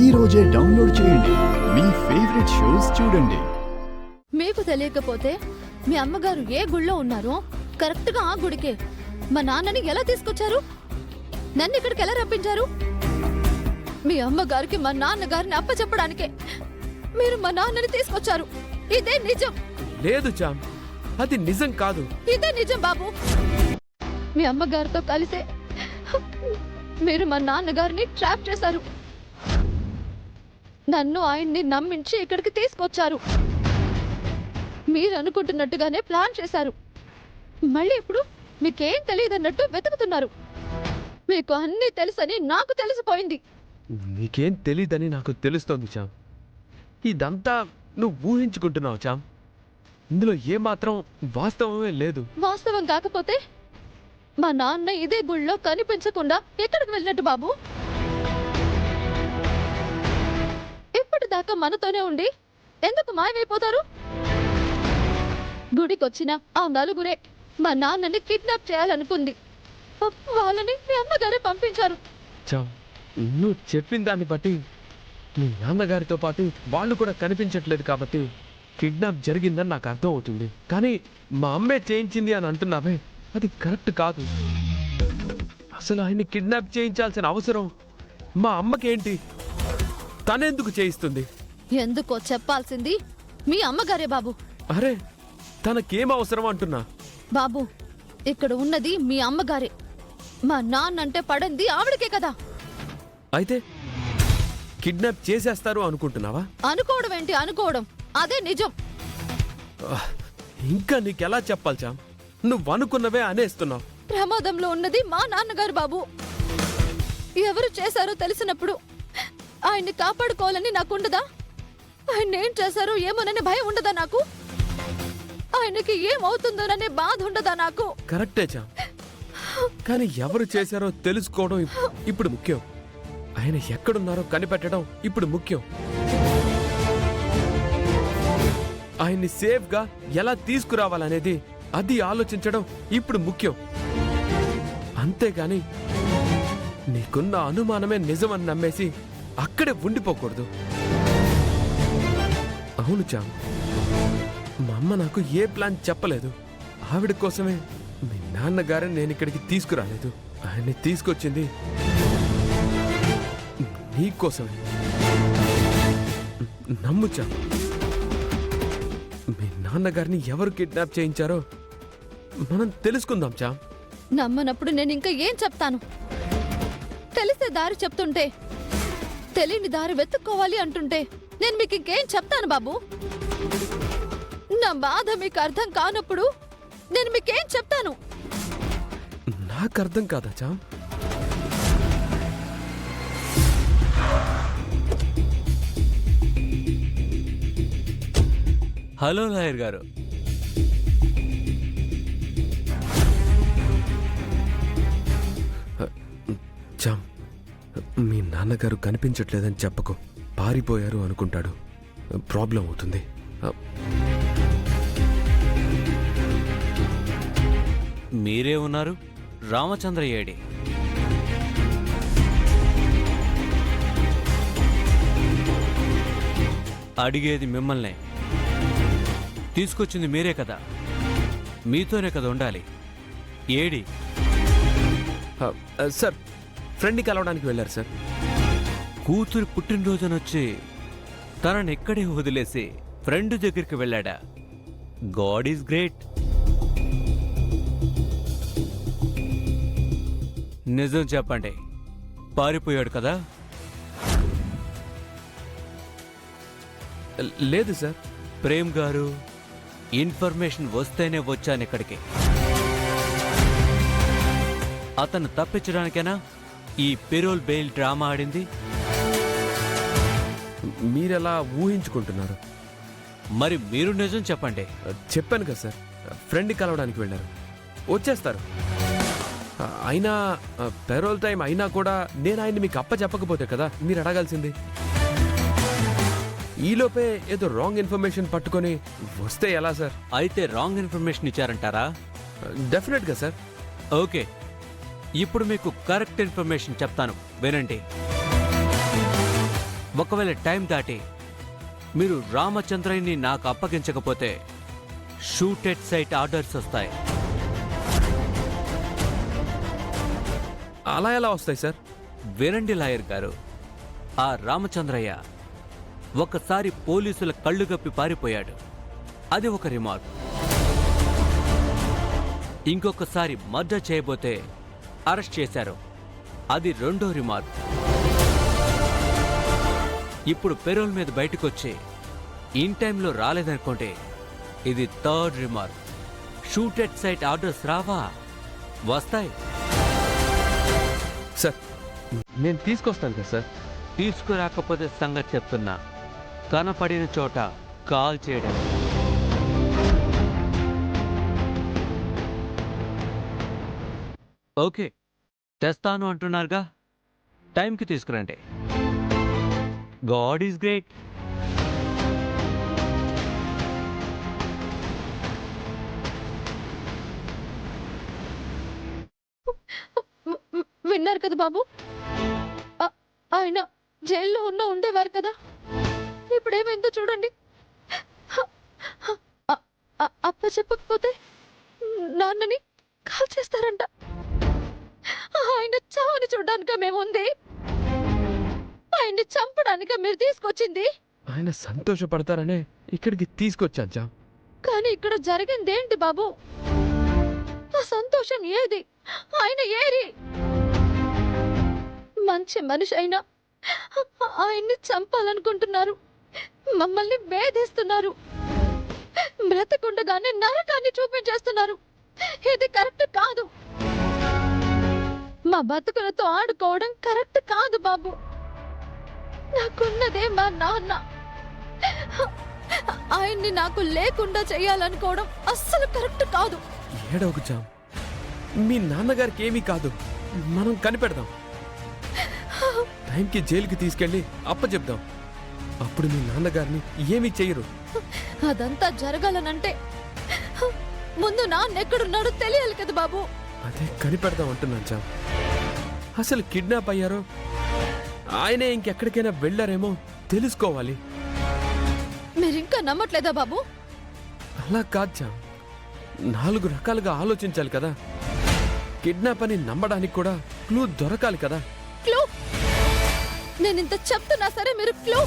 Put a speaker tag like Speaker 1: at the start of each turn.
Speaker 1: ఈ రోజే డౌన్లోడ్ చేయండి. మీ ఫేవరెట్ షోస్ చూడండి.
Speaker 2: మీకు తెలియకపోతే మీ అమ్మగారు ఏ గుళ్ళో ఉన్నారో కరెక్ట్గా ఆ గుడికే మా నాన్నని ఎలా తీసుకొచ్చారు? నన్ను ఇక్కడికి ఎలా రప్పించారు? మీ అమ్మగారికి మా నాన్నగారిని అప్పచెప్పడానికే మీరు మా నాన్నని తీసుకొచ్చారు. ఇదే నిజం.
Speaker 3: లేదు చామ్, అది నిజం కాదు.
Speaker 2: ఇదే నిజం బాబు. మీ అమ్మగారితో కలిసే మీరు మా నాన్నగారిని ట్రాప్ చేశారు. నన్ను ఆయన్ని నమ్మించి ఇక్కడికి తీసుకొచ్చారు. మీరు అనుకుంటున్నట్టుగానే ప్లాన్ చేశారు. మళ్ళీ ఇప్పుడు మీకేం తెలియదన్నట్టు వెతుకుతున్నారు. మీకు అన్నీ తెలుసని నాకు తెలిసిపోయింది.
Speaker 3: నీకేం తెలీదని నాకు తెలుస్తోంది చామ్. ఇదంతా నువ్వు ఊహించుకుంటున్నావు చామ్. ఇందులో ఏమాత్రం వాస్తవమే లేదు.
Speaker 2: వాస్తవం కాకపోతే మా నాన్న ఇదే గుళ్ళో కనిపించకుండా ఎక్కడికి వెళ్ళినట్టు బాబు? ఇప్పటిదాకా మనతోనే ఉండి ఎందుకు మాయమైపోతారు? గుడికొచ్చిన ఆ నలుగురే మా నాన్నని కిడ్నాప్ చేయాలనుకుంది. వాళ్ళని మీ అమ్మగారే పంపించారు.
Speaker 3: చామ్, నువ్వు చెప్పిన దాన్ని బట్టి మీ నాన్నగారితో పాటు వాళ్ళు కూడా కనిపించట్లేదు కాబట్టి కిడ్నాప్ జరిగిందని నాకు అర్థం అవుతుంది. కానీ మా అమ్మే చేయించింది అని అంటున్నావే, అది కరెక్ట్ కాదు. అసలు ఆయన్ని కిడ్నాప్ చేయించాల్సిన అవసరం మా అమ్మకేంటి? తనెందుకు చేయిస్తుంది?
Speaker 2: ఎందుకో చెప్పాల్సింది మీ అమ్మగారే బాబు.
Speaker 3: అరే, తనకేం అవసరం అంటున్నా?
Speaker 2: బాబు, ఇక్కడ ఉన్నది మీ అమ్మగారే. మా నాన్నంటే పడింది ఆవిడకే కదా.
Speaker 3: అయితే కిడ్నాప్ చేసేస్తారు అనుకుంటున్నావా?
Speaker 2: అనుకోవడం ఏంటి అనుకోవడం, అదే నిజం.
Speaker 3: ఇంకా నీకెలా చెప్పాలి చామ్? నువ్వు అనుకున్నవే అనేస్తున్నావు.
Speaker 2: ప్రమాదంలో ఉన్నది మా నాన్నగారు బాబు. ఎవరు చేశారో తెలిసినప్పుడు ఆయన్ని కాపాడుకోవాలని నాకుండదా? ఆయన ఏం చేశారో ఏమోననే భయం ఉండదా నాకు? ఆయనకి ఏమవుతుందోననే బాధ ఉండదా నాకు?
Speaker 3: కరెక్టే చామ్, కానీ ఎవరు చేశారో తెలుసుకోవడం ఇప్పుడు ముఖ్యం. ఆయన ఎక్కడున్నారో కనిపెట్టడం ఇప్పుడు ముఖ్యం. ఆయన్ని సేఫ్గా ఎలా తీసుకురావాలనేది అది ఆలోచించడం ఇప్పుడు ముఖ్యం. అంతేగాని నీకున్న అనుమానమే నిజమని నమ్మేసి అక్కడే ఉండిపోకూడదు. అవును చామ్, మా అమ్మ నాకు ఏ ప్లాన్ చెప్పలేదు. ఆవిడ కోసమే మీ నాన్నగారిని నేను ఇక్కడికి తీసుకురాలేదు. ఆయన్ని తీసుకొచ్చింది నీకోసమే. నమ్ము చామ్, మీ నాన్నగారిని ఎవరు కిడ్నాప్ చేయించారో మనం తెలుసుకుందాం చామ్.
Speaker 2: నమ్మనప్పుడు నేను ఇంకా ఏం చెప్తాను? తెలిసే దారి చెప్తుంటే తెలియని దారి వెతుక్కోవాలి అంటుంటే నేను మీకు ఇంకేం చెప్తాను బాబు? నా బాధ మీకు అర్థం కానప్పుడు నేను మీకేం చెప్తాను?
Speaker 3: నాకు అర్థం కాదా చామ్?
Speaker 4: హలో లాయర్ గారు.
Speaker 3: చామ్, మీ నాన్నగారు కనిపించట్లేదని చెప్పకు. పారిపోయారు అనుకుంటాడు. ప్రాబ్లం అవుతుంది.
Speaker 4: మీరే ఉన్నారు. రామచంద్ర ఏడి? అడిగేది మిమ్మల్నే. తీసుకొచ్చింది మీరే కదా. మీతోనే కదా ఉండాలి. ఏడి?
Speaker 3: సార్, ఫ్రెండ్ని కలవడానికి వెళ్ళారు సార్.
Speaker 4: కూతురు పుట్టినరోజునొచ్చి తనని ఎక్కడే వదిలేసి ఫ్రెండ్ దగ్గరికి వెళ్ళాడా? God is great. నిజం చెప్పండి, పారిపోయాడు కదా?
Speaker 3: లేదు సార్.
Speaker 4: ప్రేమ్ గారు, ఇన్ఫర్మేషన్ వస్తేనే వచ్చాను ఇక్కడికి. అతను తప్పించడానికేనా ఈ పెరోల్ బెయిల్ డ్రామా ఆడింది?
Speaker 3: మీరెలా ఊహించుకుంటున్నారు?
Speaker 4: మరి మీరు నిజం చెప్పండి.
Speaker 3: చెప్పాను కదా సార్, ఫ్రెండ్ని కలవడానికి వెళ్ళారు. వచ్చేస్తారు. అయినా పెరోల్ టైం అయినా కూడా నేను ఆయన్ని మీకు చెప్పకపోతే కదా మీరు అడగాల్సింది. ఈలోపే ఏదో రాంగ్ ఇన్ఫర్మేషన్ పట్టుకొని వస్తే ఎలా సార్?
Speaker 4: అయితే రాంగ్ ఇన్ఫర్మేషన్ ఇచ్చారంటారా?
Speaker 3: డెఫినెట్గా సార్.
Speaker 4: ఓకే, ఇప్పుడు మీకు కరెక్ట్ ఇన్ఫర్మేషన్ చెప్తాను, వినండి. ఒకవేళ టైం దాటి మీరు రామచంద్రయ్యని నాకు అప్పగించకపోతే షూట్ ఎట్ సైట్ ఆర్డర్స్ వస్తాయి.
Speaker 3: అలా ఎలా వస్తాయి సార్?
Speaker 4: వినండి లాయర్ గారు, ఆ రామచంద్రయ్య ఒకసారి పోలీసుల కళ్ళు గప్పి పారిపోయాడు, అది ఒక రిమార్క్. ఇంకొకసారి మర్డర్ చేయబోతే అరెస్ట్ చేశారు, అది రెండో రిమార్క్. ఇప్పుడు పెరోల్ మీద బయటకొచ్చి ఇన్ టైంలో రాలేదనుకోండి, ఇది third remark. Shoot at site orders రావా? వస్తాయి.
Speaker 3: సార్ నేను తీసుకొస్తాను కదా సార్.
Speaker 4: తీసుకురాకపోతే సంగతి చెప్తున్నా, కనపడిన చోట కాల్ చేయడం. ఓకే, తెస్తాను అంటున్నారుగా, టైంకి తీసుకురండి. God is great.
Speaker 2: విన్నారు కదా బాబు, ఆయన జైల్లో ఉండేవారు కదా, ఇప్పుడేమైందో చూడండి. అప్ప చెప్పకపోతే నాన్నని కాల్ చేస్తారంట. ఆయన చావని చూడడానిక మేముంది, ఆయన్ని చంపడానిక మీరు తీసుకొచ్చింది.
Speaker 3: ఆయన సంతోషపడతారనే ఇక్కడికి తీసుకొచ్చాను జామ్.
Speaker 2: కానీ ఇక్కడ జరిగింది ఏంటి బాబు? ఆ సంతోషం ఏది? ఆయన ఏరి మంచి మనిషి అయినా ఆయన్ని చంపాలనుకుంటున్నారు, మమ్మల్ని వేధిస్తున్నారు, బ్రతకుండగానే నరకాన్ని చూపించేస్తున్నారు. ఇది కరెక్ట్ కాదు. మా బతుకులతో ఆడుకోవడం కరెక్ట్ కాదు బాబు. నాకున్నదే మా నాన్న, ఆయన్ని నాకు లేకుండా చేయాలనుకోవడం అస్సలు కరెక్ట్ కాదు.
Speaker 3: ఏడవకు జామ్, మీ నాన్నగారికి ఏమీ కాదు, మనం కనిపెడదాం. టైంకి జైలుకి తీసుకెళ్ళి అప్పచెప్దాం, అప్పుడు మీ నాన్నగారిని ఏమీ చెయ్యరు.
Speaker 2: అదంతా జరగాలనంటే ముందు నాన్న ఎక్కడున్నాడో తెలియాలి కదా బాబు.
Speaker 3: అదే కనిపెడదాం అంటున్నాను జామ్. అసలు కిడ్నాప్ అయ్యారో ఆయనే ఇంకెక్కడికైనా వెళ్ళారేమో తెలుసుకోవాలి.
Speaker 2: మీరింకా నమ్మట్లేదా బాబు?
Speaker 3: అలా కాదు జామ్, 4 రకాలుగా ఆలోచించాలి కదా. కిడ్నాప్ అని నమ్మడానికి కూడా క్లూ దొరకాలి కదా.
Speaker 2: క్లూ? నేనింత చెప్తున్నా సరే మీరు క్లూ